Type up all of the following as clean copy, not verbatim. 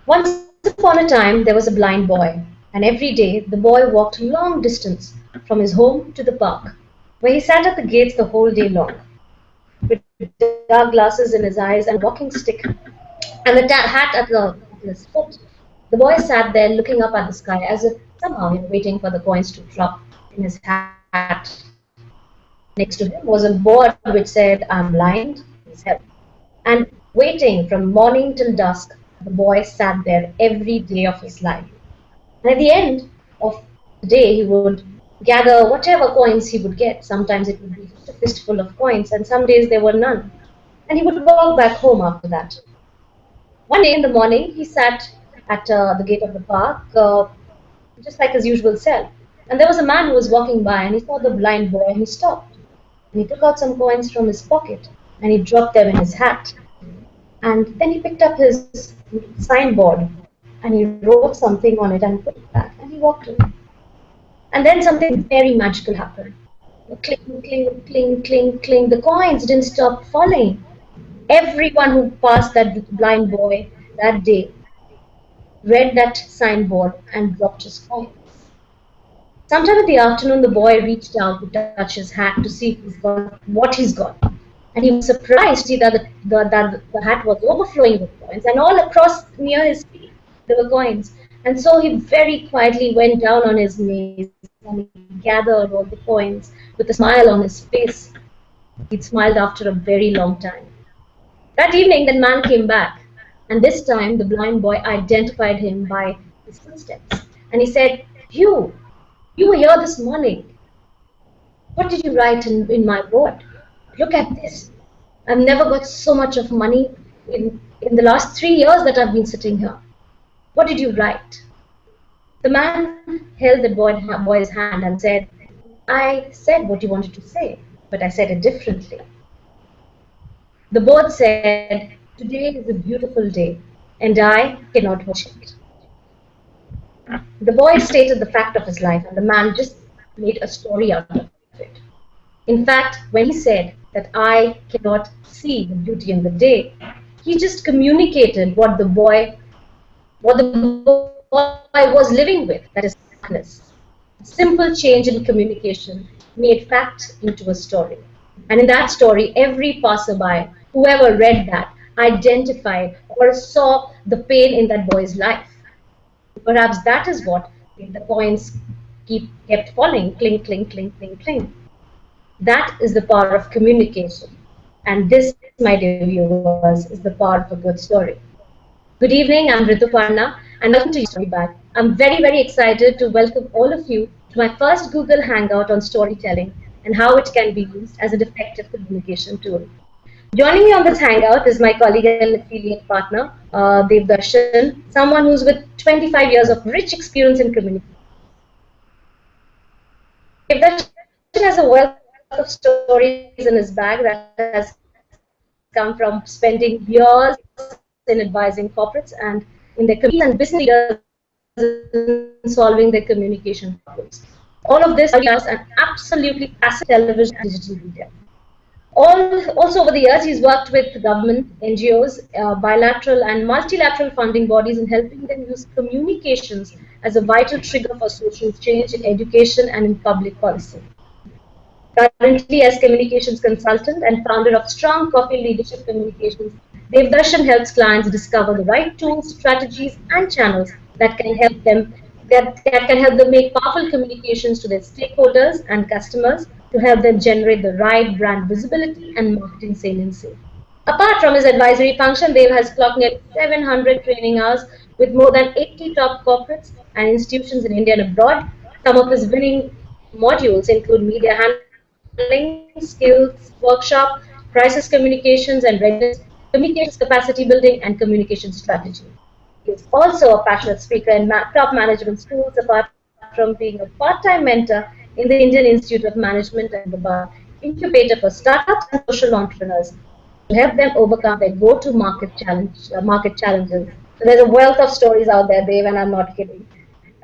Once upon a time, there was a blind boy, and every day the boy walked a long distance from his home to the park, where he sat at the gates the whole day long, with dark glasses in his eyes and a walking stick and the hat at his foot. The boy sat there looking up at the sky as if somehow waiting for the coins to drop in his hat. Next to him was a board which said, "I'm blind, please help." And waiting from morning till dusk, the boy sat there every day of his life. And at the end of the day, he would gather whatever coins he would get. Sometimes it would be just a fistful of coins, and some days there were none. And he would walk back home after that. One day in the morning, he sat at the gate of the park, just like his usual self. And there was a man who was walking by, and he saw the blind boy, and he stopped. And he took out some coins from his pocket, and he dropped them in his hat. And then he picked up his signboard, and he wrote something on it and put it back, and he walked away. And then something very magical happened. Cling, cling, cling, cling, cling. The coins didn't stop falling. Everyone who passed that blind boy that day read that signboard and dropped his coins. Sometime in the afternoon, the boy reached out to touch his hat to see what he's got. And he was surprised to see that the hat was overflowing with coins, and all across near his feet there were coins. And so he very quietly went down on his knees and he gathered all the coins with a smile on his face. He'd smiled after a very long time. That evening, that man came back, and this time the blind boy identified him by his footsteps. And he said, you were here this morning. What did you write in my board? Look at this. I've never got so much of money in the last 3 years that I've been sitting here. What did you write? The man held the boy's hand and said, I said what you wanted to say, but I said it differently. The board said, today is a beautiful day, and I cannot watch it. The boy stated the fact of his life, and the man just made a story out of it. In fact, when he said that I cannot see the beauty in the day, he just communicated what the boy was living with, that is darkness. A simple change in communication made fact into a story. And in that story, every passerby, whoever read that, identified or saw the pain in that boy's life. Perhaps that is what made the coins kept falling, cling, cling, cling, cling, cling. That is the power of communication. And this, my dear viewers, is the power of a good story. Good evening, I'm Rituparna, and welcome to Story Back. I'm very, very excited to welcome all of you to my first Google Hangout on storytelling and how it can be used as an effective communication tool. Joining me on this Hangout is my colleague and affiliate partner, Devdarshan, someone who's with 25 years of rich experience in communication. Devdarshan has a wealth of stories in his bag that has come from spending years in advising corporates and in their communities and business leaders in solving their communication problems. All of this is an absolutely passive television and digital media. Also over the years, he's worked with government, NGOs, bilateral and multilateral funding bodies in helping them use communications as a vital trigger for social change in education and in public policy. Currently, as communications consultant and founder of Strongkofee Leadership Communications, Devdarshan helps clients discover the right tools, strategies, and channels that can help them make powerful communications to their stakeholders and customers to help them generate the right brand visibility and marketing saliency. Apart from his advisory function, Dev has clocked nearly 700 training hours with more than 80 top corporates and institutions in India and abroad. Some of his winning modules include media handling, skills workshop, crisis communications and readiness, communications capacity building, and communication strategy. He is also a passionate speaker in top management schools, apart from being a part-time mentor in the Indian Institute of Management and the incubator for startups and social entrepreneurs to help them overcome their go-to-market challenges. So there's a wealth of stories out there, Dave, and I'm not kidding.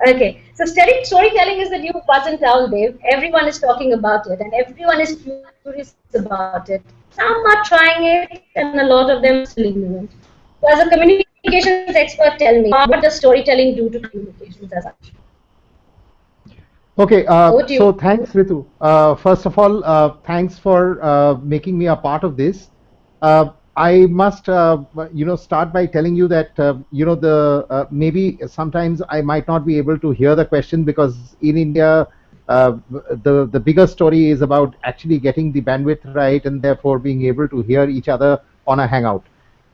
Okay, so storytelling is the new buzz in town, Dave. Everyone is talking about it, and everyone is curious about it. Some are trying it, and a lot of them are still ignorant. So as a communication communications expert, tell me, what does storytelling do to communications as such? Okay, Over to so you. thanks, Ritu. First of all, thanks for making me a part of this. I must, start by telling you that, the maybe sometimes I might not be able to hear the question because in India, the bigger story is about actually getting the bandwidth right and therefore being able to hear each other on a Hangout.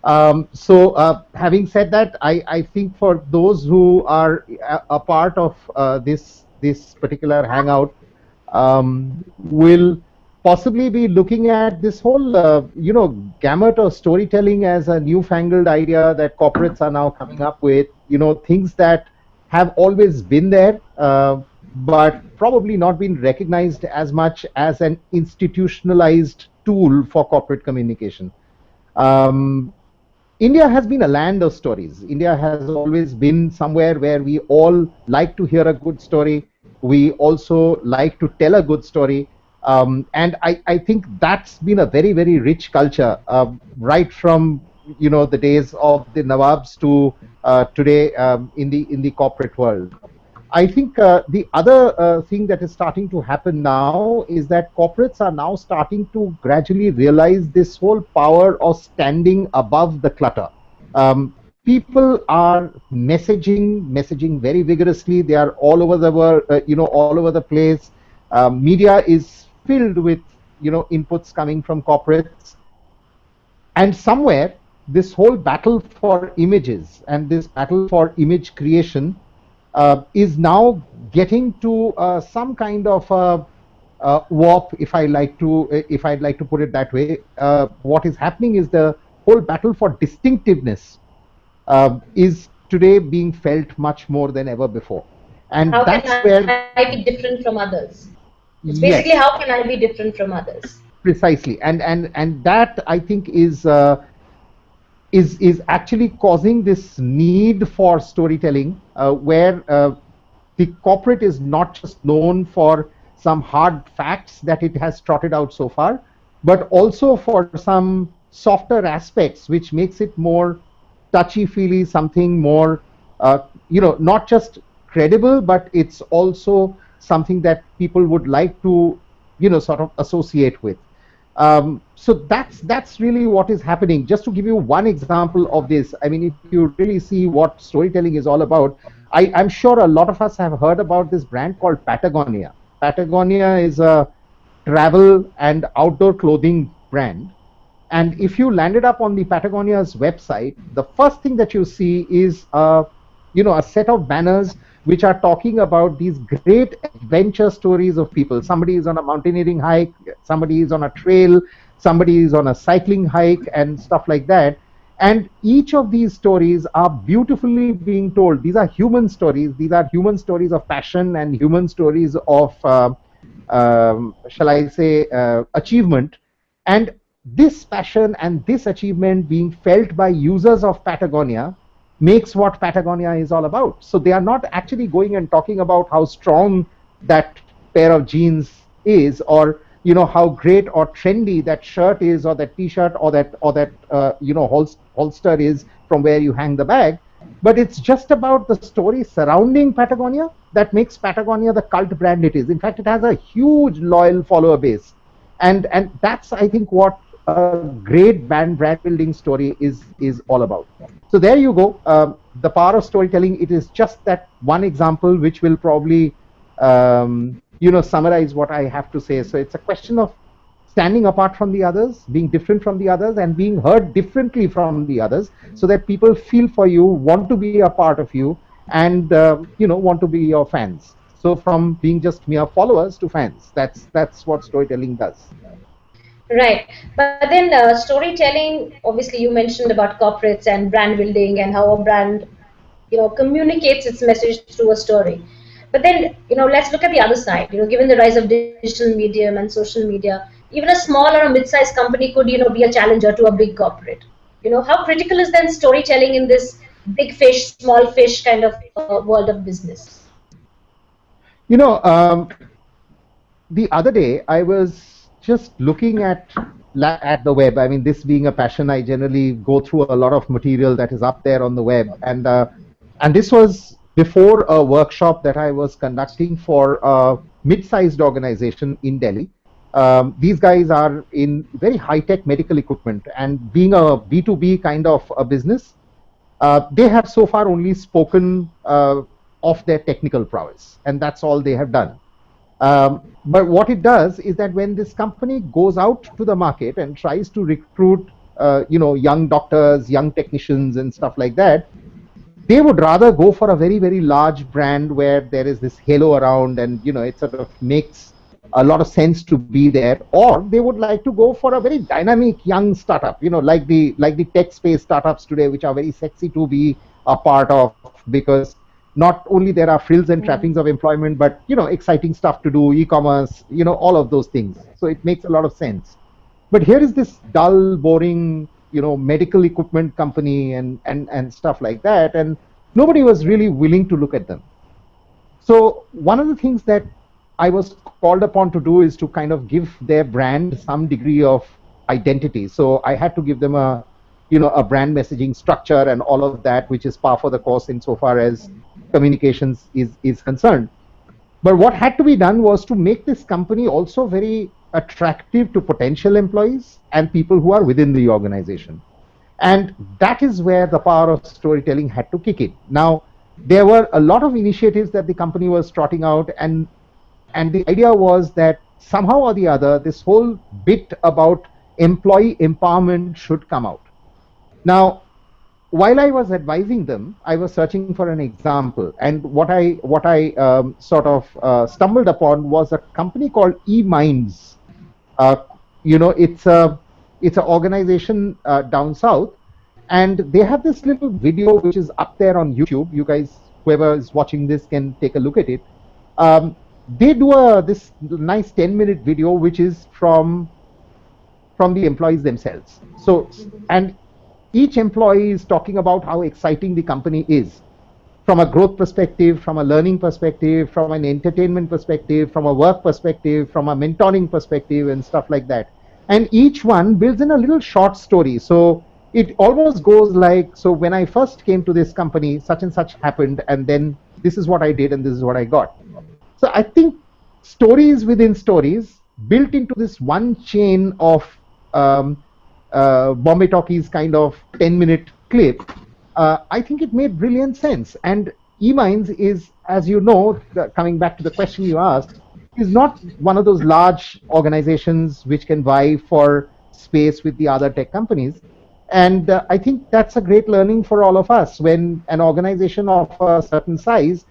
Having said that, I think for those who are a part of this particular Hangout, will possibly be looking at this whole gamut of storytelling as a newfangled idea that corporates are now coming up with. Things that have always been there, but probably not been recognized as much as an institutionalized tool for corporate communication. Um, India has been a land of stories. India has always been somewhere where we all like to hear a good story. We also like to tell a good story. And I think that's been a very, very rich culture, right from the days of the Nawabs to today, in the corporate world. I think the other thing that is starting to happen now is that corporates are now starting to gradually realize this whole power of standing above the clutter. People are messaging very vigorously. They are all over the world, all over the place. Media is filled with inputs coming from corporates, and somewhere this whole battle for images and this battle for image creation is now getting to some kind of warp, if I'd like to put it that way. What is happening is the whole battle for distinctiveness is today being felt much more than ever before, and How can that's where, I be different from others? It's basically, how yes, can I be different from others? precisely, and that I think is actually causing this need for storytelling, where the corporate is not just known for some hard facts that it has trotted out so far, but also for some softer aspects which makes it more touchy feely, something more not just credible, but it's also something that people would like to sort of associate with. So that's really what is happening. Just to give you one example of this, I mean, if you really see what storytelling is all about, I'm sure a lot of us have heard about this brand called Patagonia. Patagonia is a travel and outdoor clothing brand. And if you landed up on the Patagonia's website, the first thing that you see is a set of banners which are talking about these great adventure stories of people. Somebody is on a mountaineering hike, somebody is on a trail, somebody is on a cycling hike, and stuff like that. And each of these stories are beautifully being told. These are human stories. These are human stories of passion and human stories of, shall I say, achievement. And this passion and this achievement being felt by users of Patagonia makes what Patagonia is all about. So they are not actually going and talking about how strong that pair of jeans is, or how great or trendy that shirt is, or that T-shirt, or that holster is from where you hang the bag. But it's just about the story surrounding Patagonia that makes Patagonia the cult brand it is. In fact, it has a huge loyal follower base, and that's, I think, what a great brand building story is all about. So there you go. The power of storytelling. It is just that one example which will probably summarize what I have to say. So it's a question of standing apart from the others, being different from the others, and being heard differently from the others, so that people feel for you, want to be a part of you, and want to be your fans. So from being just mere followers to fans, that's what storytelling does. Right. But then storytelling, obviously, you mentioned about corporates and brand building and how a brand, communicates its message through a story. But then, let's look at the other side. Given the rise of digital medium and social media, even a small or a mid-sized company could, be a challenger to a big corporate. How critical is then storytelling in this big fish, small fish kind of world of business? You know, the other day I was just looking at at the web. I mean, this being a passion, I generally go through a lot of material that is up there on the web, and this was before a workshop that I was conducting for a mid-sized organization in Delhi. These guys are in very high-tech medical equipment, and being a B2B kind of a business, they have so far only spoken of their technical prowess, and that's all they have done. But what it does is that when this company goes out to the market and tries to recruit, young doctors, young technicians, and stuff like that, they would rather go for a very, very large brand where there is this halo around, and it sort of makes a lot of sense to be there, or they would like to go for a very dynamic young startup, like the tech space startups today, which are very sexy to be a part of, because not only there are frills and trappings of employment, but exciting stuff to do, e-commerce, all of those things. So it makes a lot of sense. But here is this dull, boring, medical equipment company and stuff like that, and nobody was really willing to look at them. So one of the things that I was called upon to do is to kind of give their brand some degree of identity. So I had to give them a brand messaging structure and all of that, which is par for the course insofar as communications is concerned. But what had to be done was to make this company also very attractive to potential employees and people who are within the organization. And that is where the power of storytelling had to kick in. Now, there were a lot of initiatives that the company was trotting out, and the idea was that somehow or the other, this whole bit about employee empowerment should come out. Now, while I was advising them, I was searching for an example, and what I sort of stumbled upon was a company called eMinds. It's an organization down south, and they have this little video which is up there on YouTube. You guys, whoever is watching this, can take a look at it. They do this nice 10-minute video, which is from the employees themselves. So, and each employee is talking about how exciting the company is from a growth perspective, from a learning perspective, from an entertainment perspective, from a work perspective, from a mentoring perspective, and stuff like that. And each one builds in a little short story. So it almost goes like, so when I first came to this company, such and such happened, and then this is what I did, and this is what I got. So I think stories within stories built into this one chain of Bombay Talkies kind of 10-minute clip, I think it made brilliant sense. And eMinds is, as you know, coming back to the question you asked, is not one of those large organizations which can vie for space with the other tech companies. And I think that's a great learning for all of us. When an organization of a certain size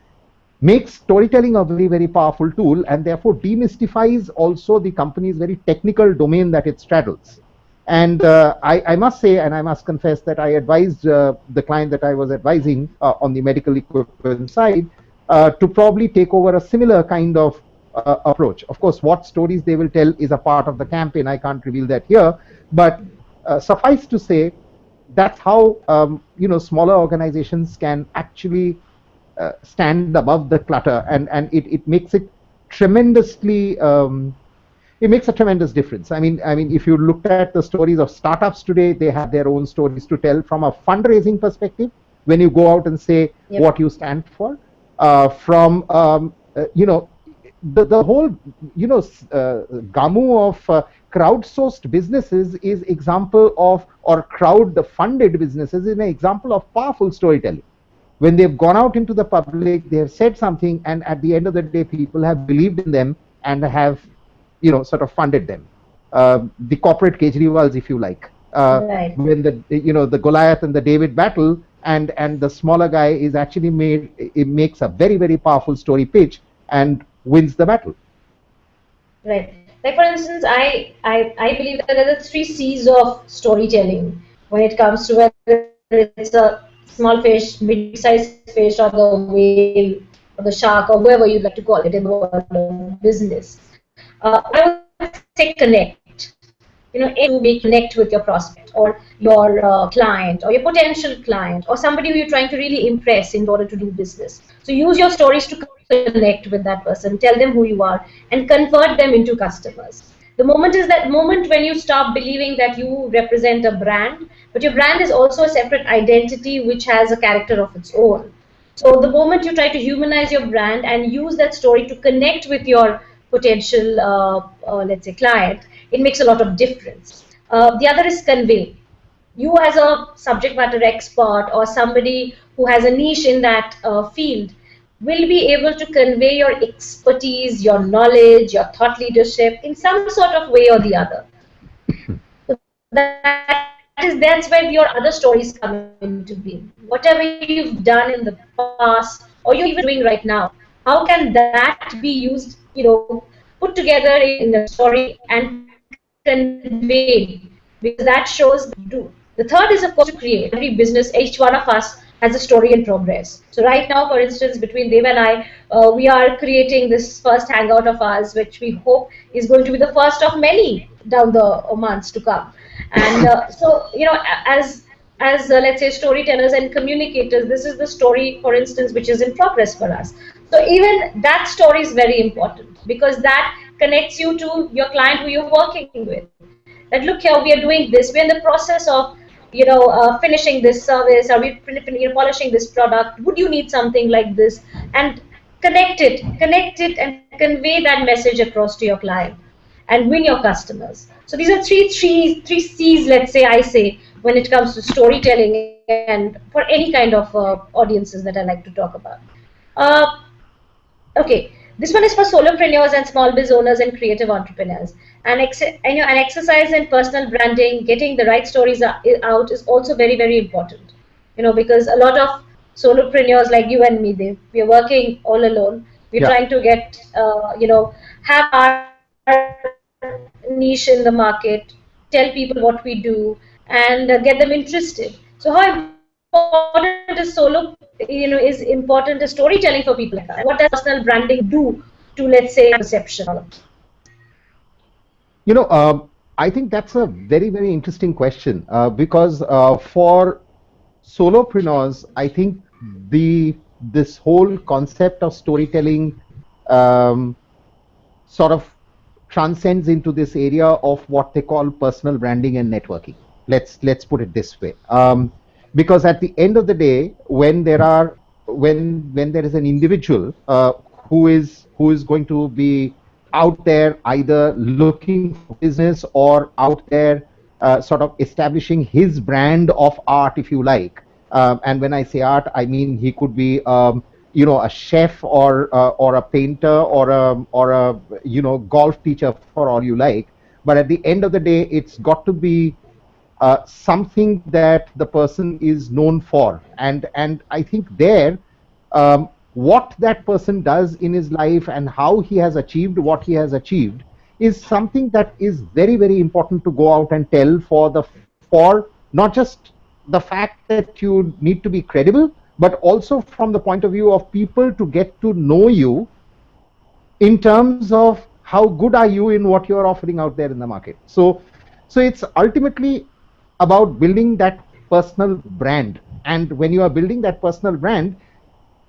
makes storytelling a very, very powerful tool, and therefore demystifies also the company's very technical domain that it straddles. And I must say, and I must confess, that I advised the client that I was advising on the medical equipment side to probably take over a similar kind of approach. Of course, what stories they will tell is a part of the campaign. I can't reveal that here, but suffice to say, that's how smaller organizations can actually stand above the clutter, and it makes it tremendously. It makes a tremendous difference. I mean, if you look at the stories of startups today, they have their own stories to tell from a fundraising perspective. When you go out and say what you stand for, from the whole gamu of crowdsourced businesses is example of, or crowd-funded businesses is an example of powerful storytelling. When they've gone out into the public, they have said something, and at the end of the day, people have believed in them and have sort of funded them. The corporate Kejriwals, if you like, Right. when the Goliath and the David battle, and the smaller guy is actually makes a very, very powerful story pitch and wins the battle. Right. Like for instance, I believe that there are 3 C's of storytelling when it comes to whether it's a small fish, mid-sized fish, or the whale, or the shark, or whoever you'd like to call it in the world of business. I would say connect. To make connect with your prospect or your client or your potential client or somebody who you're trying to really impress in order to do business. So use your stories to connect with that person, tell them who you are, and convert them into customers. The moment is that moment when you stop believing that you represent a brand, but your brand is also a separate identity which has a character of its own. So the moment you try to humanize your brand and use that story to connect with your potential, let's say, client, it makes a lot of difference. The other is convey. You as a subject matter expert or somebody who has a niche in that field will be able to convey your expertise, your knowledge, your thought leadership in some sort of way or the other. That's where your other stories come into being. Whatever you've done in the past or you're even doing right now, how can that be used, put together in a story and conveyed, because that shows that you do. The third is, of course, to create. Every business, each one of us has a story in progress. So right now, for instance, between Dev and I, we are creating this first hangout of ours, which we hope is going to be the first of many down the months to come. And so, as let's say storytellers and communicators, this is the story, for instance, which is in progress for us. So even that story is very important, because that connects you to your client who you're working with. That, look here, we are doing this, we're in the process of finishing this service, or we're polishing this product, would you need something like this? And connect it and convey that message across to your client and win your customers. So these are three C's, let's say, I say, when it comes to storytelling and for any kind of audiences that I like to talk about. Uh, okay, this one is for solopreneurs and small biz owners and creative entrepreneurs. An exercise in personal branding, getting the right stories out is also very, very important. Because a lot of solopreneurs like you and me, we are working all alone. We're Yeah. trying to get, have our niche in the market, tell people what we do, and get them interested. So how important is important is storytelling for people like us, and what does personal branding do to, let's say, perception, all of this? You know, I think that's a very, very interesting question, because for solopreneurs, I think this whole concept of storytelling um, sort of transcends into this area of what they call personal branding and networking. Let's put it this way, because at the end of the day, when there is an individual who is going to be out there either looking for business or out there sort of establishing his brand of art, if you like. And when I say art, I mean he could be a chef or a painter or a golf teacher, for all you like. But at the end of the day, it's got to be something that the person is known for. And I think there, what that person does in his life and how he has achieved what he has achieved is something that is very, very important to go out and tell, for not just the fact that you need to be credible, but also from the point of view of people to get to know you in terms of how good are you in what you're offering out there in the market. So it's ultimately about building that personal brand. And when you are building that personal brand,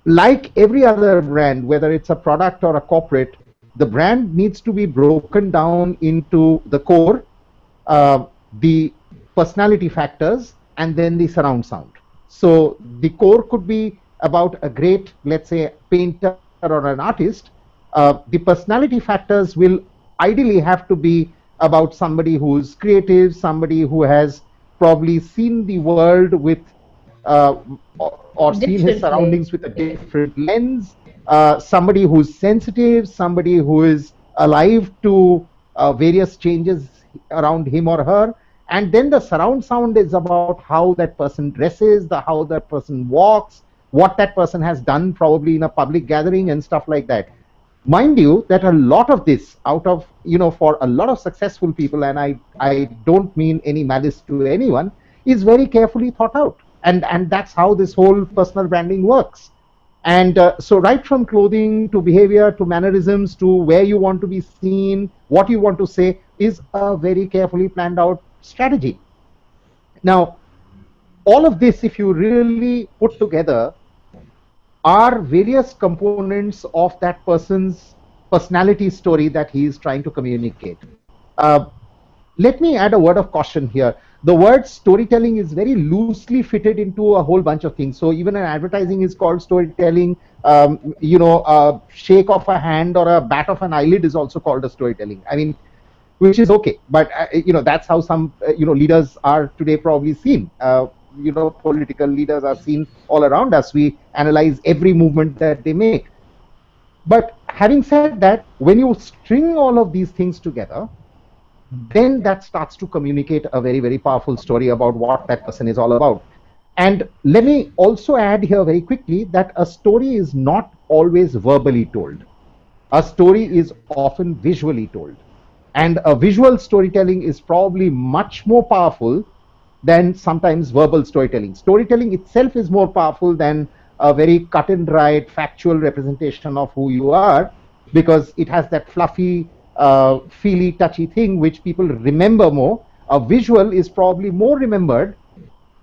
like every other brand, whether it's a product or a corporate, the brand needs to be broken down into the core, the personality factors, and then the surround sound. So the core could be about a great, let's say, painter or an artist. The personality factors will ideally have to be about somebody who's creative, somebody who has probably seen the world with or seen his surroundings with a Differently. different lens, somebody who's sensitive, somebody who is alive to various changes around him or her. And then the surround sound is about how that person dresses, how that person walks, what that person has done probably in a public gathering and stuff like that. Mind you that a lot of this, out of for a lot of successful people, and I don't mean any malice to anyone, is very carefully thought out. And that's how this whole personal branding works. And so right from clothing to behavior to mannerisms to where you want to be seen, what you want to say, is a very carefully planned out strategy. Now, all of this, if you really put together, are various components of that person's personality story that he is trying to communicate. Uh, Let me add a word of caution here. The word storytelling is very loosely fitted into a whole bunch of things. So even an advertising is called storytelling. A shake of a hand or a bat of an eyelid is also called a storytelling. I mean, which is okay, but that's how some leaders are today probably seen. Political leaders are seen all around us. We analyze every movement that they make. But having said that, when you string all of these things together, then that starts to communicate a very, very powerful story about what that person is all about. And let me also add here very quickly that a story is not always verbally told. A story is often visually told. And a visual storytelling is probably much more powerful than sometimes verbal storytelling. Storytelling itself is more powerful than a very cut and dried factual representation of who you are, because it has that fluffy, feely, touchy thing which people remember more. A visual is probably more remembered,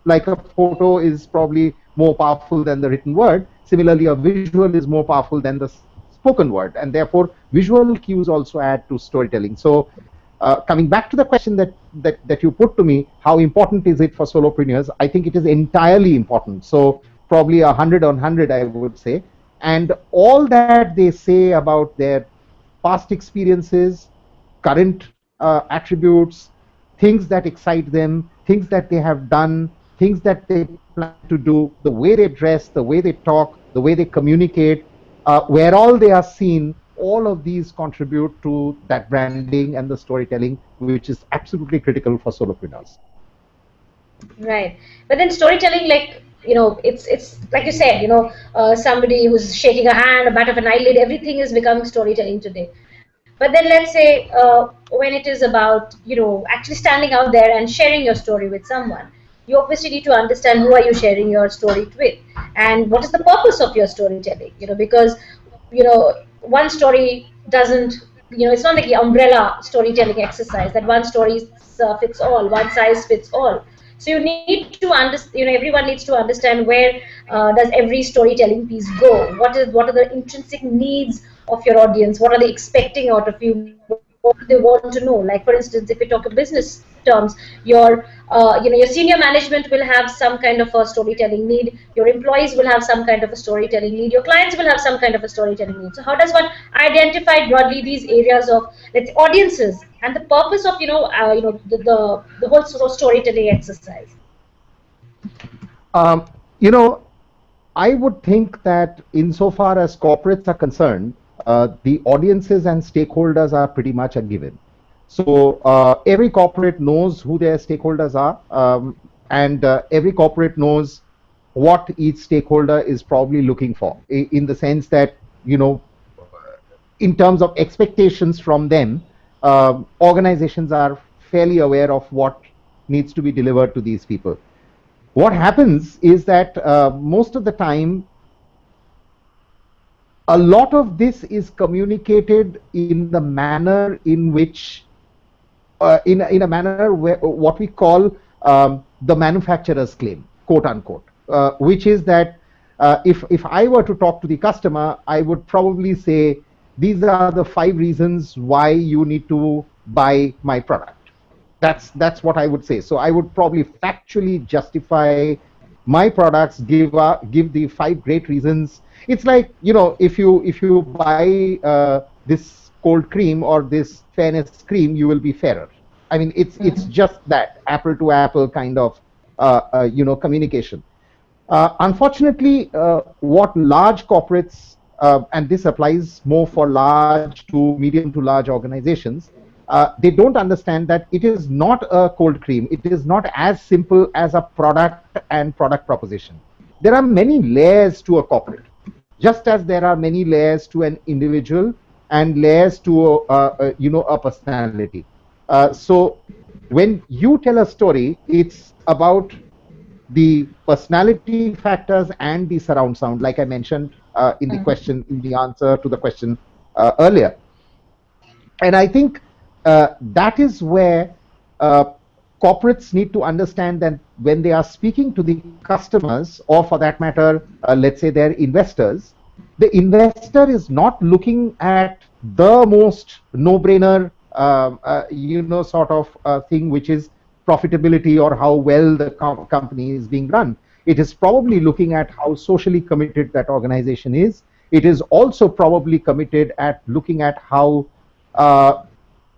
like a photo is probably more powerful than the written word. Similarly, a visual is more powerful than the spoken word, and therefore visual cues also add to storytelling. So coming back to the question that you put to me, how important is it for solopreneurs? I think it is entirely important. So probably 100 on 100, I would say. And all that they say about their past experiences, current attributes, things that excite them, things that they have done, things that they plan to do, the way they dress, the way they talk, the way they communicate, where all they are seen, all of these contribute to that branding and the storytelling, which is absolutely critical for solopreneurs. Right. But then storytelling, like, it's like you said, somebody who's shaking a hand, a bat of an eyelid, everything is becoming storytelling today. But then let's say when it is about, actually standing out there and sharing your story with someone, you obviously need to understand who are you sharing your story with, and what is the purpose of your storytelling, because, one story doesn't, it's not like the umbrella storytelling exercise that one story fits all, one size fits all. So you need to understand, everyone needs to understand where does every storytelling piece go, what are the intrinsic needs of your audience, what are they expecting out of you, what do they want to know. Like, for instance, if we talk of business terms, your senior management will have some kind of a storytelling need, your employees will have some kind of a storytelling need, your clients will have some kind of a storytelling need. So how does one identify broadly these areas of, let's say, audiences, and the purpose of, the whole sort of storytelling exercise? Um, you know, I would think that insofar as corporates are concerned, the audiences and stakeholders are pretty much a given. So every corporate knows who their stakeholders are, and every corporate knows what each stakeholder is probably looking for, in the sense that, in terms of expectations from them, organizations are fairly aware of what needs to be delivered to these people. What happens is that most of the time, a lot of this is communicated in the manner in which, in a manner where what we call the manufacturer's claim, quote unquote, which is that if I were to talk to the customer, I would probably say, these are the 5 reasons why you need to buy my product. That's what I would say. So I would probably factually justify my products, give the 5 great reasons. It's like, if you buy this cold cream or this fairness cream, you will be fairer. I mean, it's just that apple to apple kind of communication. Unfortunately, what large corporates, and this applies more for large to medium to large organizations, they don't understand that it is not a cold cream. It is not as simple as a product and product proposition. There are many layers to a corporate, just as there are many layers to an individual and layers to a personality. So when you tell a story, it's about the personality factors and the surround sound, like I mentioned in the answer to the question earlier. And I think that is where corporates need to understand that when they are speaking to the customers, or for that matter, let's say their investors, the investor is not looking at the most no-brainer sort of thing, which is profitability or how well the company is being run. It is probably looking at how socially committed that organization is. It is also probably committed at looking at how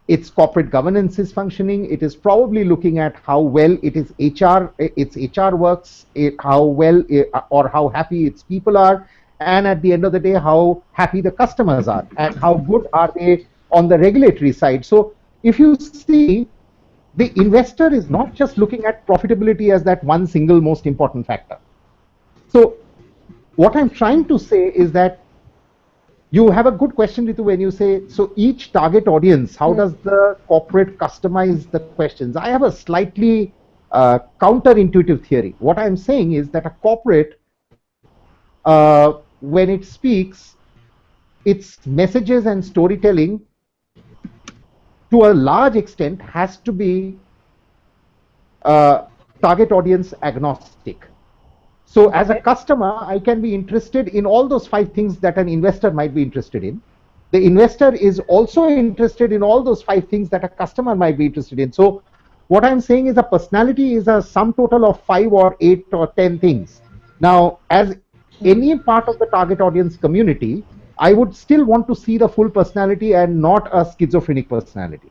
its corporate governance is functioning. It is probably looking at how well its HR works, how well or how happy its people are, and at the end of the day, how happy the customers are, and how good are they on the regulatory side. So if you see, the investor is not just looking at profitability as that one single most important factor. So what I'm trying to say is that you have a good question, Ritu, when you say, so each target audience, how does the corporate customize the questions? I have a slightly counterintuitive theory. What I'm saying is that a corporate, when it speaks, its messages and storytelling to a large extent has to be target audience agnostic. So as a customer, I can be interested in all those 5 things that an investor might be interested in. The investor is also interested in all those 5 things that a customer might be interested in. So what I'm saying is a personality is a sum total of 5 or 8 or 10 things. Now, as any part of the target audience community, I would still want to see the full personality and not a schizophrenic personality.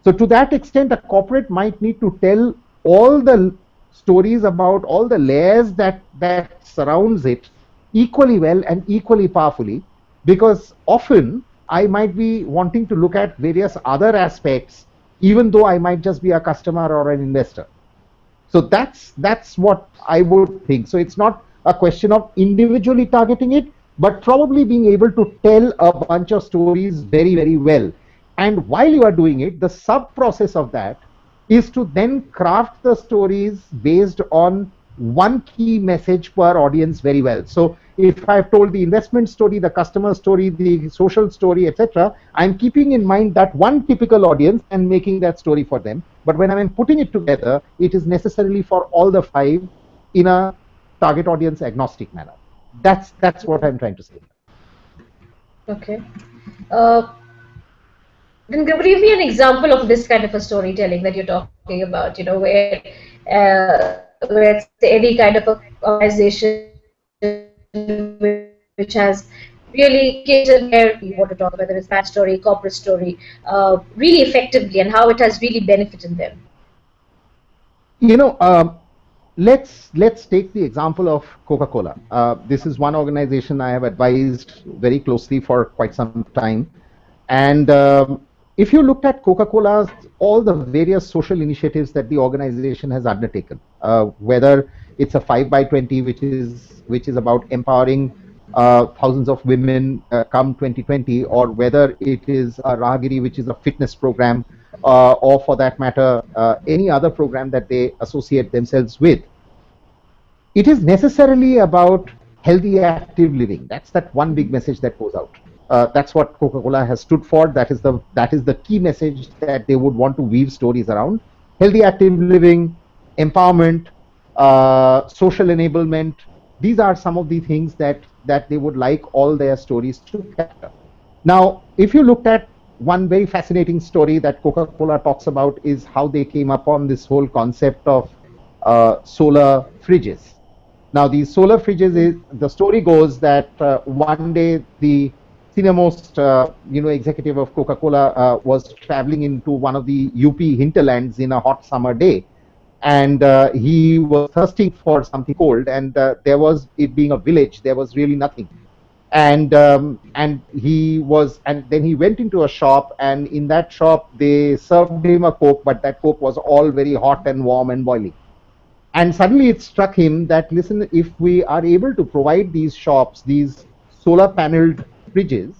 So to that extent, a corporate might need to tell all the stories about all the layers that surrounds it equally well and equally powerfully, because often I might be wanting to look at various other aspects, even though I might just be a customer or an investor. So that's what I would think. So it's not a question of individually targeting it, but probably being able to tell a bunch of stories very, very well. And while you are doing it, the sub process of that is to then craft the stories based on one key message per audience very well. So if I've told the investment story, the customer story, the social story, etc., I'm keeping in mind that one typical audience and making that story for them. But when I'm putting it together, it is necessarily for all the 5 in a target audience agnostic manner. That's what I'm trying to say. Okay. Then give me an example of this kind of a storytelling that you're talking about, where it's any kind of a organization which has really catered where you want to talk, whether it's bad story, corporate story, really effectively, and how it has really benefited them. Let's take the example of Coca-Cola. This is one organization I have advised very closely for quite some time. And if you looked at Coca-Cola's all the various social initiatives that the organization has undertaken, whether it's a 5x20, which is about empowering thousands of women come 2020, or whether it is a Rahagiri, which is a fitness program, or for that matter, any other program that they associate themselves with, it is necessarily about healthy, active living. That's that one big message that goes out. That's what Coca-Cola has stood for. That is the key message that they would want to weave stories around: healthy, active living, empowerment, social enablement. These are some of the things that they would like all their stories to capture. Now, if you looked at one very fascinating story that Coca-Cola talks about, is how they came upon this whole concept of solar fridges. Now, these solar fridges, the story goes that one day the senior-most executive of Coca-Cola was traveling into one of the UP hinterlands in a hot summer day, and he was thirsting for something cold, and there was, it being a village, there was really nothing. And then he went into a shop, and in that shop they served him a Coke, but that Coke was all very hot and warm and boiling. And suddenly it struck him that, listen, if we are able to provide these shops these solar paneled fridges,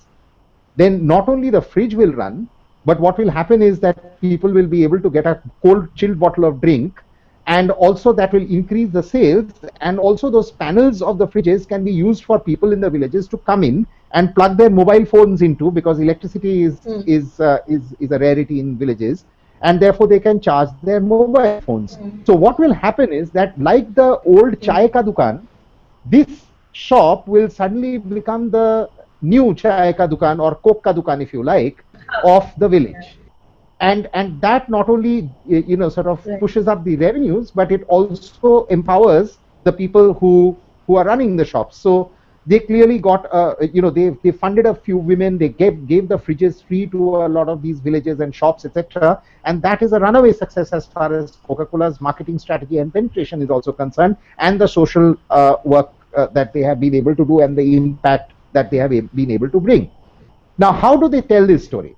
then not only the fridge will run, but what will happen is that people will be able to get a cold chilled bottle of drink, and also that will increase the sales. And also those panels of the fridges can be used for people in the villages to come in and plug their mobile phones into, because electricity is a rarity in villages, and therefore they can charge their mobile phones. So what will happen is that, like the old chai ka dukan, this shop will suddenly become the new chai ka dukan or coke ka dukan, if you like, of the village. And that not only sort of Right. pushes up the revenues, but it also empowers the people who are running the shops. So they clearly got they funded a few women, they gave the fridges free to a lot of these villages and shops, etc. And that is a runaway success as far as Coca-Cola's marketing strategy and penetration is also concerned, and the social work that they have been able to do, and the impact that they have been able to bring. Now, how do they tell this story?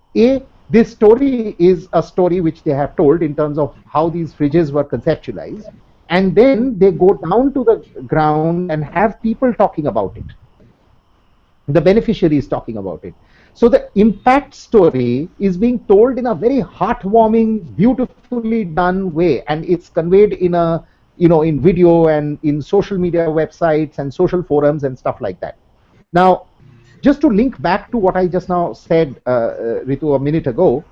This story is a story which they have told in terms of how these fridges were conceptualized, and then they go down to the ground and have people talking about it, the beneficiaries talking about it. So the impact story is being told in a very heartwarming, beautifully done way, and it's conveyed in in video and in social media websites and social forums and stuff like that. Now, just to link back to what I just now said, Ritu, a minute ago.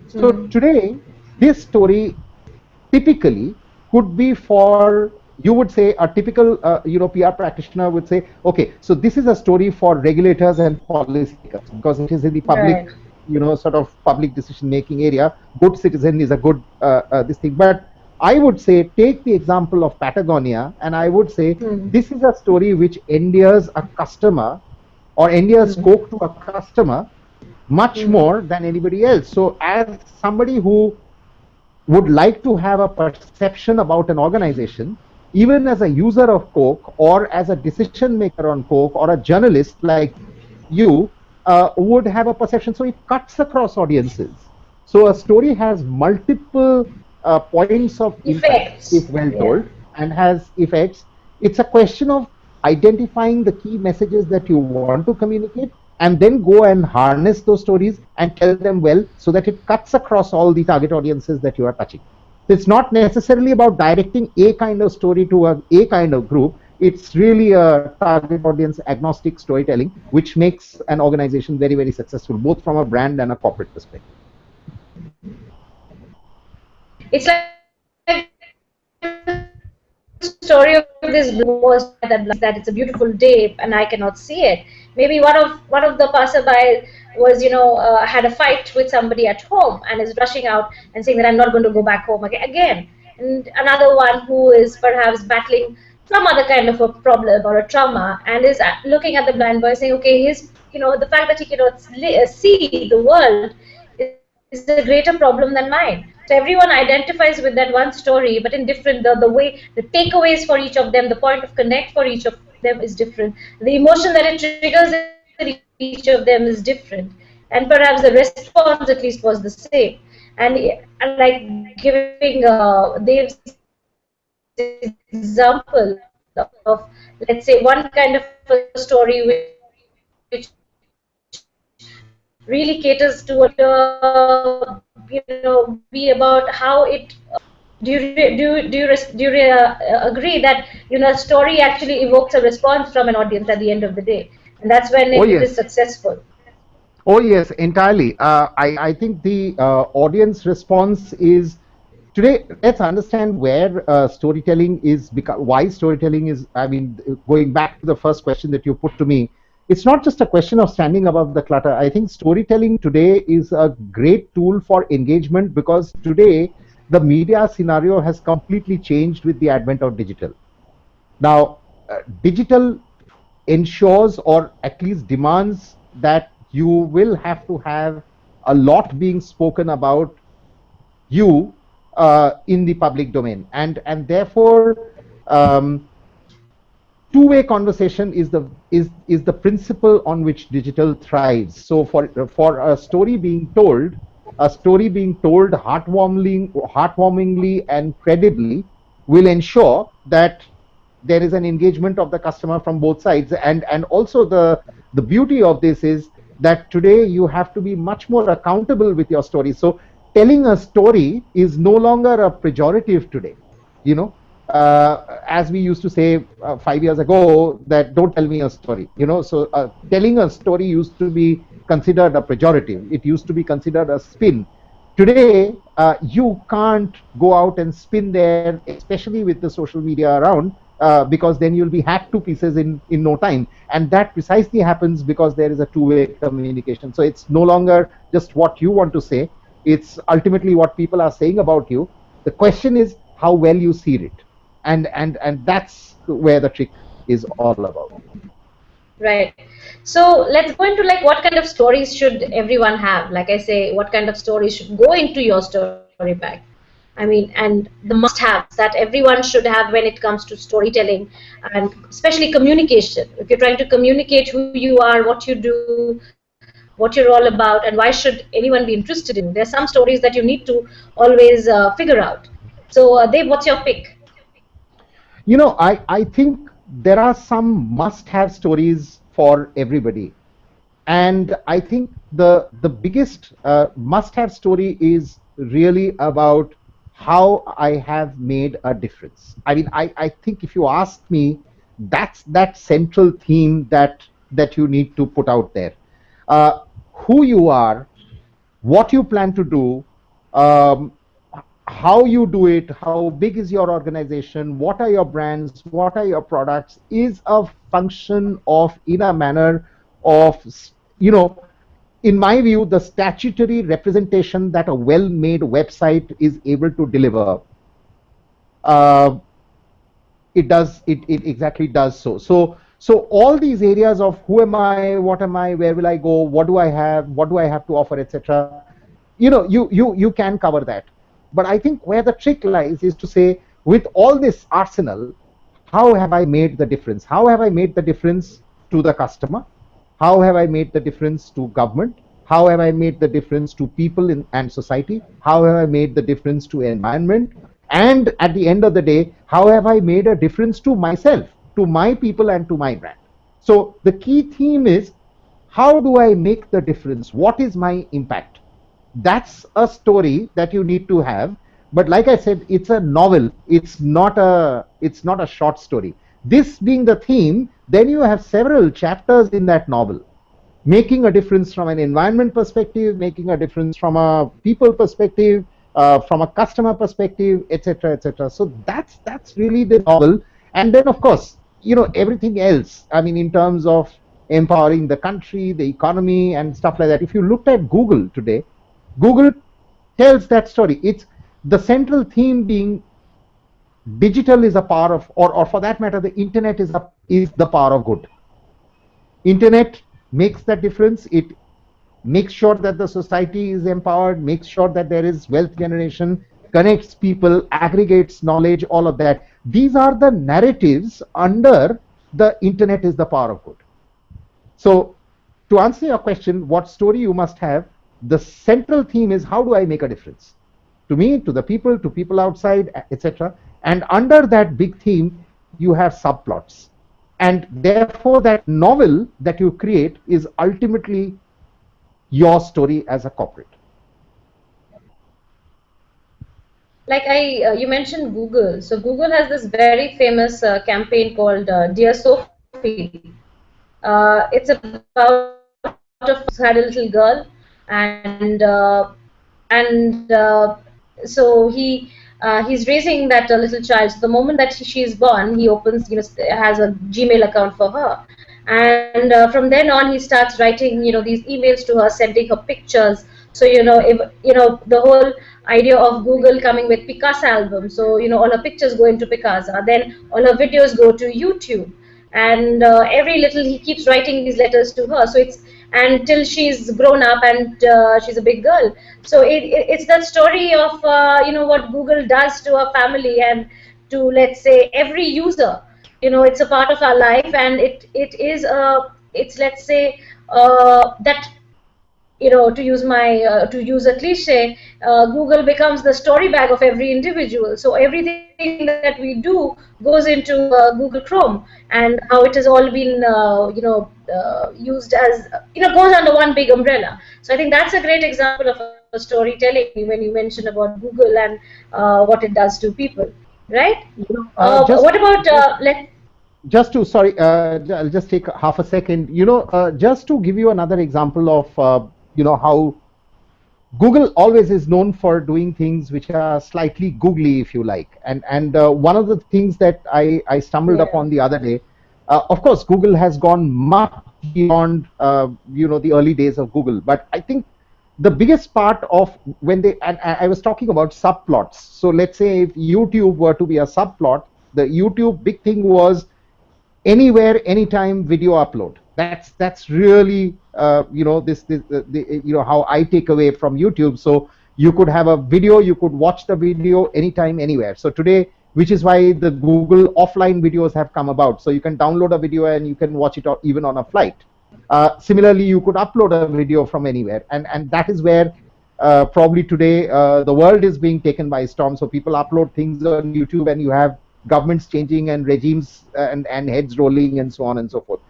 So today, this story typically could be for, you would say, a typical PR practitioner would say, okay, so this is a story for regulators and policymakers because it is in the public, Right. sort of public decision making area. Good citizen is a good this thing. But I would say, take the example of Patagonia, and I would say this is a story which endears a customer or endears Coke to a customer much more than anybody else. So as somebody who would like to have a perception about an organization, even as a user of Coke or as a decision maker on Coke or a journalist like you, would have a perception. So it cuts across audiences. So a story has multiple points of impact Effects. if well told, and has effects. It's a question of identifying the key messages that you want to communicate, and then go and harness those stories and tell them well so that it cuts across all the target audiences that you are touching. So it's not necessarily about directing a kind of story to a kind of group. It's really a target audience agnostic storytelling, which makes an organization very, very successful, both from a brand and a corporate perspective. It's like the story of this was that it's a beautiful day and I cannot see it. Maybe one of the passerby was had a fight with somebody at home and is rushing out and saying that I'm not going to go back home again. And another one who is perhaps battling some other kind of a problem or a trauma and is looking at the blind boy saying, okay, his the fact that he cannot see the world is a greater problem than mine. So everyone identifies with that one story, but in different, the way, the takeaways for each of them, the point of connect for each of them is different. The emotion that it triggers in each of them is different. And perhaps the response at least was the same. And like giving Dave's example of, let's say, one kind of a story which really caters to be about how it agree that a story actually evokes a response from an audience at the end of the day, and that's when Oh, it is yes. successful. Oh, yes, entirely. I think the audience response is today. Let's understand where storytelling is, why storytelling is. I mean, going back to the first question that you put to me, it's not just a question of standing above the clutter. I think storytelling today is a great tool for engagement because today the media scenario has completely changed with the advent of digital. Now, digital ensures or at least demands that you will have to have a lot being spoken about you in the public domain, and therefore two-way conversation is the principle on which digital thrives. So for a story being told, heartwarmingly and credibly will ensure that there is an engagement of the customer from both sides. And also the beauty of this is that today you have to be much more accountable with your story. So telling a story is no longer a pejorative today, as we used to say 5 years ago, that don't tell me a story, so telling a story used to be considered a pejorative. It used to be considered a spin. Today you can't go out and spin there, especially with the social media around, because then you'll be hacked to pieces in no time. And that precisely happens because there is a two-way communication. So it's no longer just what you want to say, it's ultimately what people are saying about you. The question is how well you see it, and that's where the trick is all about. Right. So let's go into like what kind of stories should everyone have? Like I say, what kind of stories should go into your story bag? I mean, and the must-haves that everyone should have when it comes to storytelling and especially communication. If you're trying to communicate who you are, what you do, what you're all about, and why should anyone be interested in you? There's some stories that you need to always figure out. So, Dev, what's your pick? I think there are some must-have stories for everybody. And I think the biggest must-have story is really about how I have made a difference. I mean, I think if you ask me, that's that central theme that you need to put out there. Who you are, what you plan to do, um, how you do it, how big is your organization, what are your brands, what are your products, is a function of, in a manner of, you know, in my view, the statutory representation that a well-made website is able to deliver. Uh, it exactly does so all these areas of who am I, what am I, where will I go, what do I have to offer, etc., you can cover that. But I think where the trick lies is to say, with all this arsenal, how have I made the difference? How have I made the difference to the customer? How have I made the difference to government? How have I made the difference to people and society? How have I made the difference to environment? And at the end of the day, how have I made a difference to myself, to my people, and to my brand? So the key theme is, how do I make the difference? What is my impact? That's a story that you need to have. But like I said, it's a novel. It's not a short story. This being the theme, then you have several chapters in that novel, making a difference from an environment perspective, making a difference from a people perspective, from a customer perspective, etc., etc. So that's really the novel. And then, of course, everything else. I mean, in terms of empowering the country, the economy, and stuff like that. If you looked at Google today, Google tells that story. It's the central theme being digital is a power of, or for that matter, the internet is the power of good. Internet makes that difference. It makes sure that the society is empowered, makes sure that there is wealth generation, connects people, aggregates knowledge, all of that. These are the narratives under the internet is the power of good. So to answer your question, what story you must have, the central theme is, how do I make a difference to me, to the people, to people outside, etc. And under that big theme, you have subplots. And therefore, that novel that you create is ultimately your story as a corporate. Like you mentioned Google. So Google has this very famous campaign called Dear Sophie. It's about a father who's had a little girl, and so he's raising that little child. So the moment that she is born, he opens, has a Gmail account for her, and from then on he starts writing, these emails to her, sending her pictures. So if, the whole idea of Google coming with Picasa album. So all her pictures go into Picasa, then all her videos go to YouTube, and every little he keeps writing these letters to her. So it's until she's grown up and she's a big girl. So it's that story of what Google does to a family and to, let's say, every user. It's a part of our life, and it's, let's say, that, to use a cliche, Google becomes the story bag of every individual. So everything that we do goes into Google Chrome, and how it has all been used as, goes under one big umbrella. So I think that's a great example of a storytelling when you mentioned about Google and what it does to people, right? What about just to, sorry, I'll just take half a second. Just to give you another example of how Google always is known for doing things which are slightly googly, if you like. And one of the things that I stumbled Yeah. upon the other day, of course, Google has gone much beyond the early days of Google. But I think the biggest part of when they and I was talking about subplots. So let's say if YouTube were to be a subplot, the YouTube big thing was anywhere anytime video upload. That's really how I take away from YouTube. So you could have a video, you could watch the video anytime anywhere. So today, which is why the Google offline videos have come about, so you can download a video and you can watch it even on a flight. Similarly, you could upload a video from anywhere, and that is where probably today the world is being taken by storm. So people upload things on YouTube, and you have governments changing and regimes and heads rolling and so on and so forth.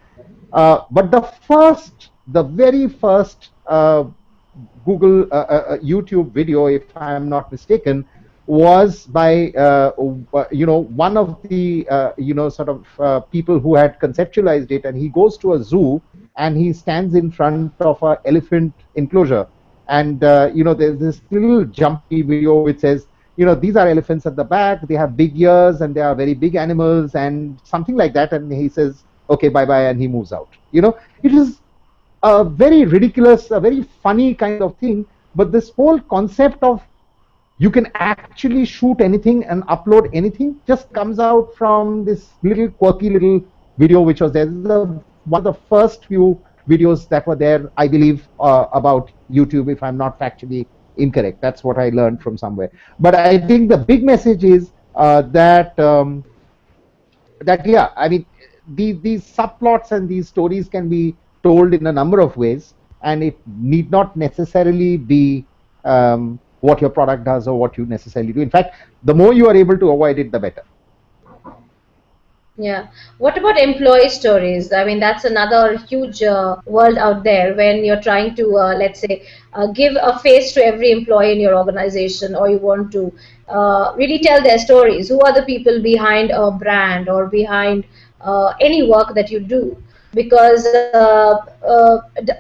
But the very first Google YouTube video, if I'm not mistaken, was by one of the sort of people who had conceptualized it, and he goes to a zoo and he stands in front of an elephant enclosure, and there's this little jumpy video which says, these are elephants at the back, they have big ears and they are very big animals and something like that, and he says, okay, bye bye, and he moves out. It is a very ridiculous, a very funny kind of thing, but this whole concept of you can actually shoot anything and upload anything just comes out from this little quirky little video which was there. This is one of the first few videos that were there, I believe, about YouTube, if I'm not factually incorrect. That's what I learned from somewhere. But I think the big message is that yeah, I mean, these subplots and these stories can be told in a number of ways, and it need not necessarily be what your product does or what you necessarily do. In fact, the more you are able to avoid it, the better. Yeah. What about employee stories? I mean, that's another huge world out there when you're trying to, let's say, give a face to every employee in your organization, or you want to really tell their stories. Who are the people behind a brand or behind any work that you do? Because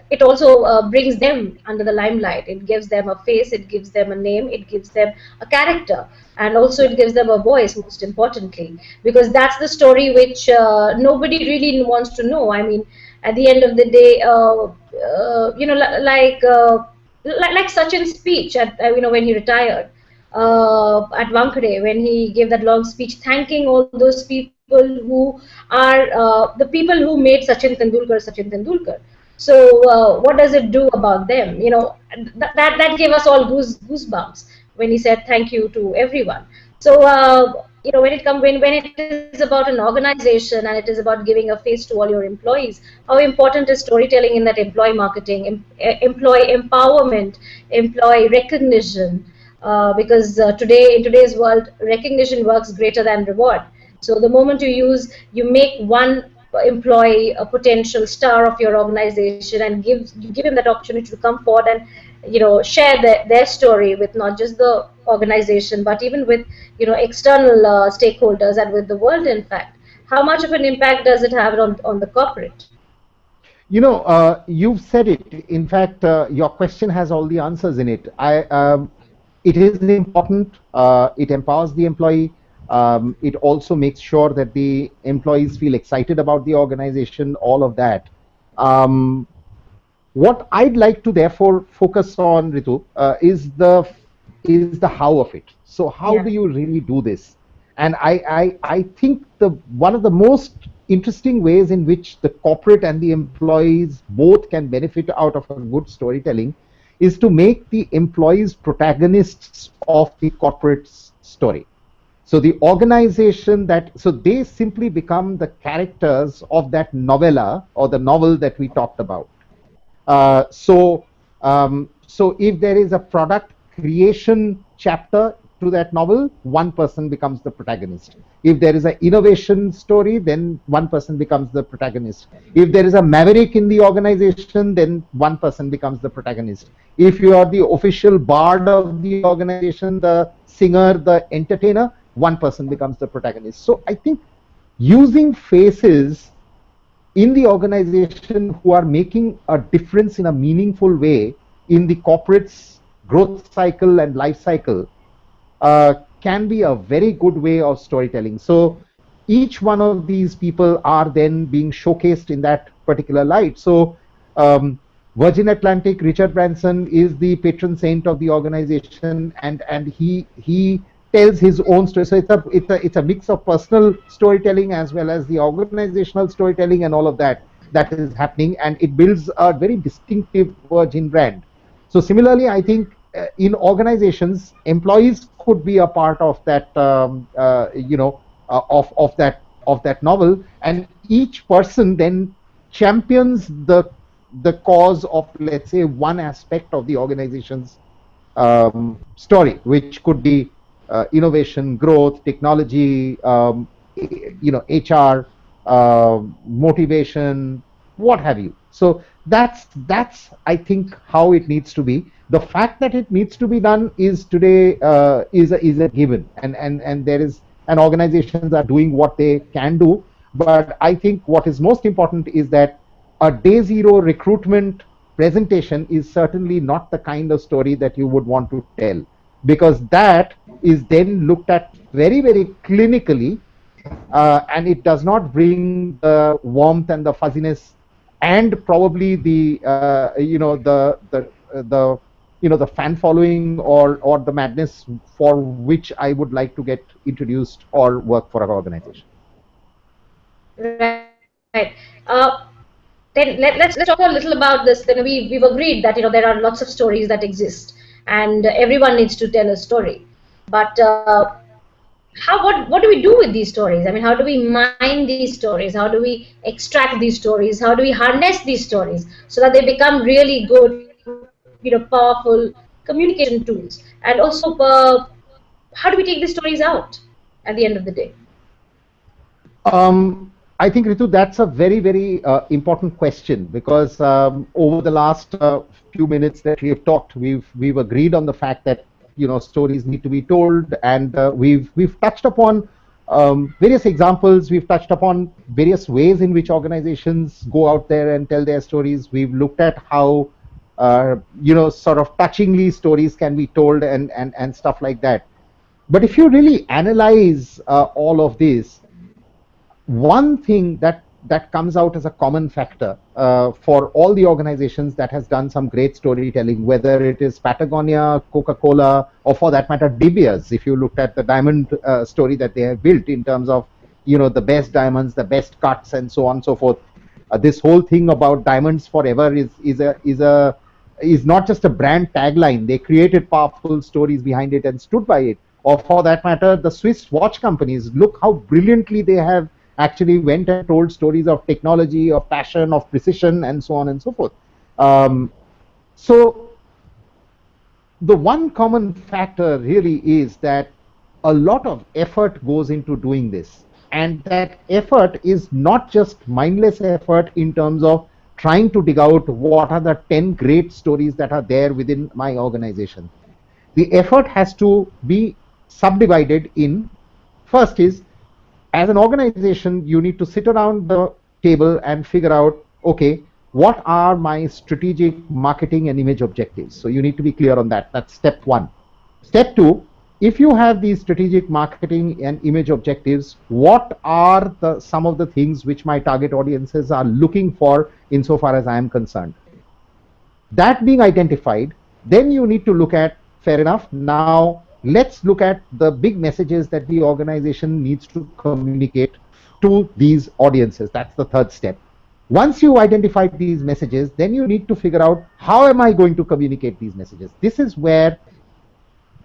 it also brings them under the limelight. It gives them a face, it gives them a name, it gives them a character, and also it gives them a voice, most importantly, because that's the story which nobody really wants to know. I mean, at the end of the day, like Sachin's speech at when he retired at Wankhede, when he gave that long speech thanking all those people who are the people who made Sachin Tendulkar. So what does it do about them? That gave us all goosebumps when he said thank you to everyone. So when it is about an organization and it is about giving a face to all your employees, how important is storytelling in that employee marketing, employee empowerment, employee recognition? Because today in today's world, recognition works greater than reward. So the moment you make one employee a potential star of your organization and you give him that opportunity to come forward and share their story with not just the organization but even with external stakeholders and with the world. In fact, how much of an impact does it have on the corporate? You've said it. In fact, your question has all the answers in it. It is important. It empowers the employee. It also makes sure that the employees feel excited about the organization, all of that. What I'd like to therefore focus on, Ritu, is the how of it. So how Yeah. do you really do this? And I think one of the most interesting ways in which the corporate and the employees both can benefit out of a good storytelling is to make the employees protagonists of the corporate's story. So the organization so they simply become the characters of that novella or the novel that we talked about. So if there is a product creation chapter to that novel, one person becomes the protagonist. If there is an innovation story, then one person becomes the protagonist. If there is a maverick in the organization, then one person becomes the protagonist. If you are the official bard of the organization, the singer, the entertainer, one person becomes the protagonist. So I think using faces in the organization who are making a difference in a meaningful way in the corporate's growth cycle and life cycle can be a very good way of storytelling. So each one of these people are then being showcased in that particular light. So um, Virgin Atlantic, Richard Branson is the patron saint of the organization, and he tells his own story. So it's a mix of personal storytelling as well as the organizational storytelling and all of that is happening, and it builds a very distinctive Virgin brand. So similarly, I think in organizations, employees could be a part of that, of that novel, and each person then champions the cause of, let's say, one aspect of the organization's story, which could be innovation, growth, technology, HR, motivation, what have you. So that's I think how it needs to be. The fact that it needs to be done is today is a given, and there is, and organizations are doing what they can do. But I think what is most important is that a day zero recruitment presentation is certainly not the kind of story that you would want to tell, because that is then looked at very, very clinically, and it does not bring the warmth and the fuzziness and probably the fan following or the madness for which I would like to get introduced or work for an organization. Right. Then let's talk a little about this. Then we've agreed that there are lots of stories that exist, and everyone needs to tell a story. But what do we do with these stories? I mean, how do we mine these stories? How do we extract these stories? How do we harness these stories so that they become really good, powerful communication tools? And also, how do we take these stories out at the end of the day? I think, Ritu, that's a very, very important question, because over the last few minutes that we have talked, we've agreed on the fact that stories need to be told, and we've touched upon various examples. We've touched upon various ways in which organizations go out there and tell their stories. We've looked at how sort of touchingly stories can be told and stuff like that. But if you really analyze all of this, one thing that comes out as a common factor for all the organizations that has done some great storytelling, whether it is Patagonia, Coca-Cola, or for that matter, De Beers. If you looked at the diamond story that they have built in terms of the best diamonds, the best cuts, and so on and so forth. This whole thing about diamonds forever is not just a brand tagline. They created powerful stories behind it and stood by it. Or for that matter, the Swiss watch companies, look how brilliantly they have actually went and told stories of technology, of passion, of precision, and so on and so forth. So the one common factor really is that a lot of effort goes into doing this, and that effort is not just mindless effort in terms of trying to dig out what are the 10 great stories that are there within my organization. The effort has to be subdivided in, first is, as an organization, you need to sit around the table and figure out, okay, what are my strategic marketing and image objectives? So you need to be clear on that. That's step one. Step two, if you have these strategic marketing and image objectives, what are some of the things which my target audiences are looking for insofar as I am concerned? That being identified, then you need to look at, fair enough, now let's look at the big messages that the organization needs to communicate to these audiences. That's the third step. Once you identify these messages, then you need to figure out, how am I going to communicate these messages? This is where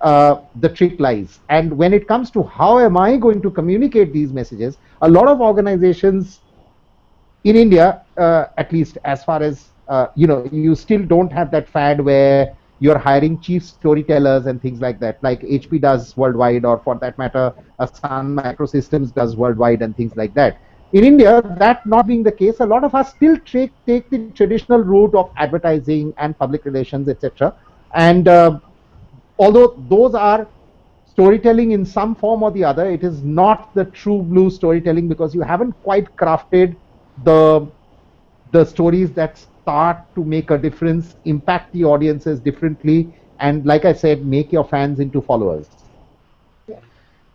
the trick lies. And when it comes to how am I going to communicate these messages, a lot of organizations in India, at least as far as you still don't have that fad where you're hiring chief storytellers and things like that, like HP does worldwide, or for that matter, Sun Microsystems does worldwide, and things like that. In India, that not being the case, a lot of us still take the traditional route of advertising and public relations, etc. And although those are storytelling in some form or the other, it is not the true blue storytelling, because you haven't quite crafted the stories that start to make a difference, impact the audiences differently, and like I said, make your fans into followers.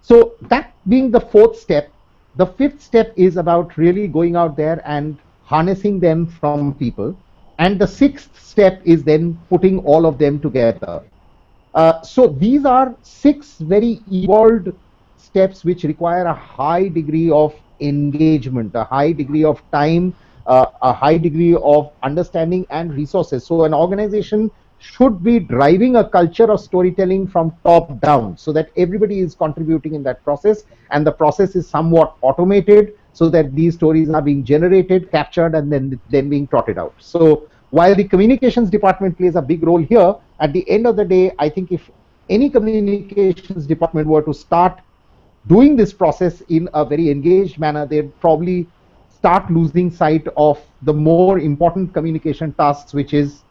So that being the fourth step, the fifth step is about really going out there and harnessing them from people. And the sixth step is then putting all of them together. So these are six very evolved steps which require a high degree of engagement, a high degree of time, a high degree of understanding and resources. So an organization should be driving a culture of storytelling from top down so that everybody is contributing in that process, and the process is somewhat automated so that these stories are being generated, captured, and then being trotted out. So while the communications department plays a big role here, at the end of the day, I think if any communications department were to start doing this process in a very engaged manner, they'd probably start losing sight of the more important communication tasks, which is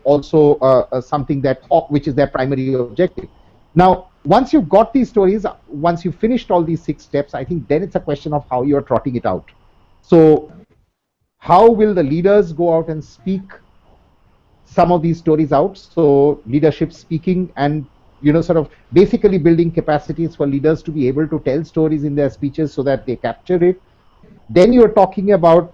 also something that which is their primary objective. Now, once you've got these stories, once you've finished all these six steps, I think then it's a question of how you're trotting it out. So how will the leaders go out and speak some of these stories out? So leadership speaking, and sort of basically building capacities for leaders to be able to tell stories in their speeches so that they capture it. Then you're talking about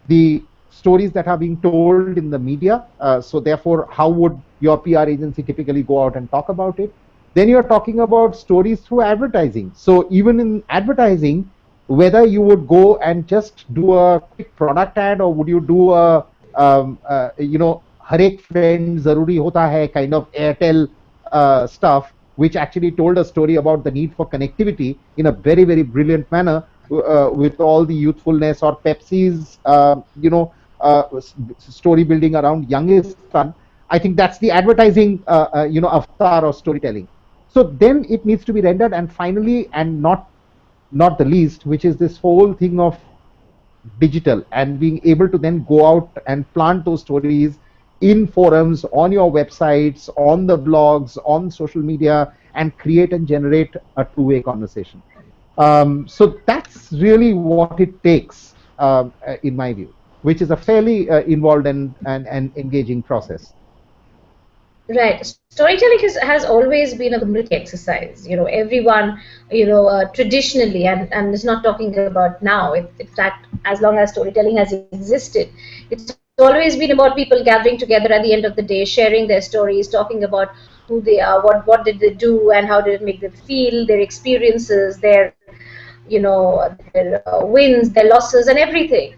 the stories that are being told in the media. So therefore, how would your PR agency typically go out and talk about it? Then you're talking about stories through advertising. So even in advertising, whether you would go and just do a quick product ad, or would you do a har ek friend zaruri hota hai kind of Airtel stuff, which actually told a story about the need for connectivity in a very, very brilliant manner, with all the youthfulness, or Pepsi's story building around youngest son. I think that's the advertising avatar of storytelling. So then it needs to be rendered, and finally, and not the least, which is this whole thing of digital, and being able to then go out and plant those stories in forums, on your websites, on the blogs, on social media, and create and generate a two-way conversation. So that's really what it takes, in my view, which is a fairly involved and engaging process. Right. Storytelling has always been a community exercise. Everyone, traditionally, and it's not talking about now. In fact, as long as storytelling has existed, it's always been about people gathering together at the end of the day, sharing their stories, talking about who they are, what did they do, and how did it make them feel, their experiences, their wins, their losses, and everything.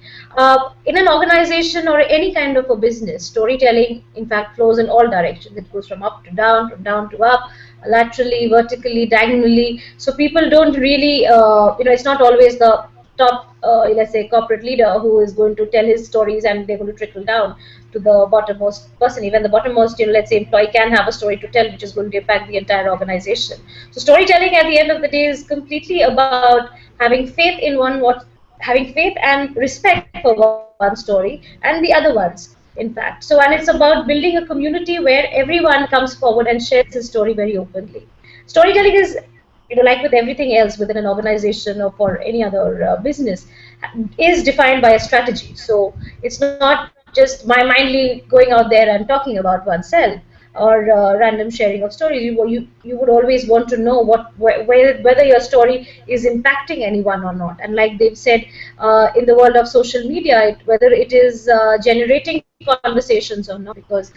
In an organization or any kind of a business, storytelling, in fact, flows in all directions. It goes from up to down, from down to up, laterally, vertically, diagonally. So people don't really, it's not always the top, let's say, corporate leader who is going to tell his stories, and they're going to trickle down to the bottommost person. Even the bottommost, let's say, employee can have a story to tell, which is going to impact the entire organization. So storytelling, at the end of the day, is completely about having faith in having faith and respect for one story and the other ones, in fact. So, and it's about building a community where everyone comes forward and shares his story very openly. Storytelling is, like with everything else within an organization or for any other business, is defined by a strategy. So it's not just my mindly going out there and talking about oneself, or random sharing of stories. You would always want to know whether your story is impacting anyone or not. And like they've said, in the world of social media, whether it is generating conversations or not, because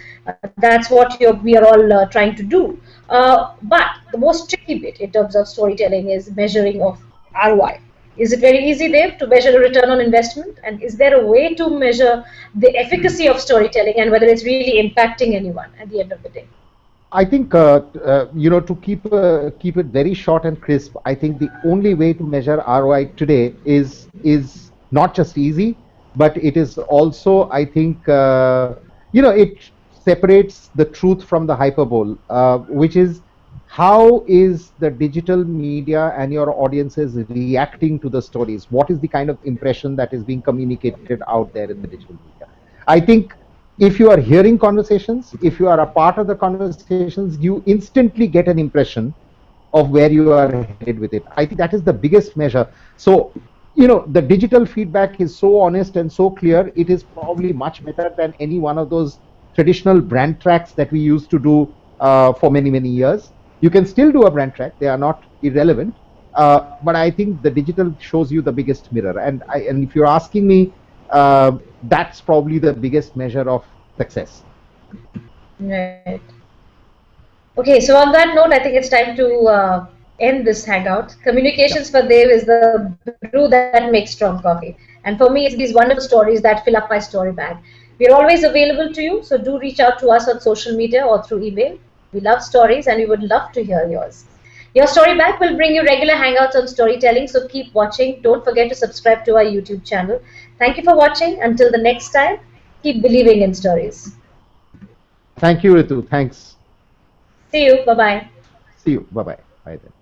that's what we are all trying to do. But the most tricky bit in terms of storytelling is measuring of ROI. Is it very easy, Dave, to measure a return on investment? And is there a way to measure the efficacy of storytelling and whether it's really impacting anyone at the end of the day? I think, to keep it very short and crisp, I think the only way to measure ROI today is not just easy, but it is also, I think, it separates the truth from the hyperbole, which is, how is the digital media and your audiences reacting to the stories? What is the kind of impression that is being communicated out there in the digital media? I think if you are hearing conversations, if you are a part of the conversations, you instantly get an impression of where you are headed with it. I think that is the biggest measure. So, the digital feedback is so honest and so clear. It is probably much better than any one of those traditional brand tracks that we used to do for many, many years. You can still do a brand track. They are not irrelevant. But I think the digital shows you the biggest mirror. And if you're asking me, that's probably the biggest measure of success. Right. Okay, so on that note, I think it's time to end this hangout. Yeah. Communications for Dev is the brew that makes strong coffee. And for me, it's these wonderful stories that fill up my story bag. We're always available to you, so do reach out to us on social media or through email. We love stories and we would love to hear yours. Your story bag will bring you regular hangouts on storytelling, so keep watching. Don't forget to subscribe to our YouTube channel. Thank you for watching. Until the next time, keep believing in stories. Thank you, Ritu. Thanks. See you. Bye bye. See you. Bye bye. Bye then.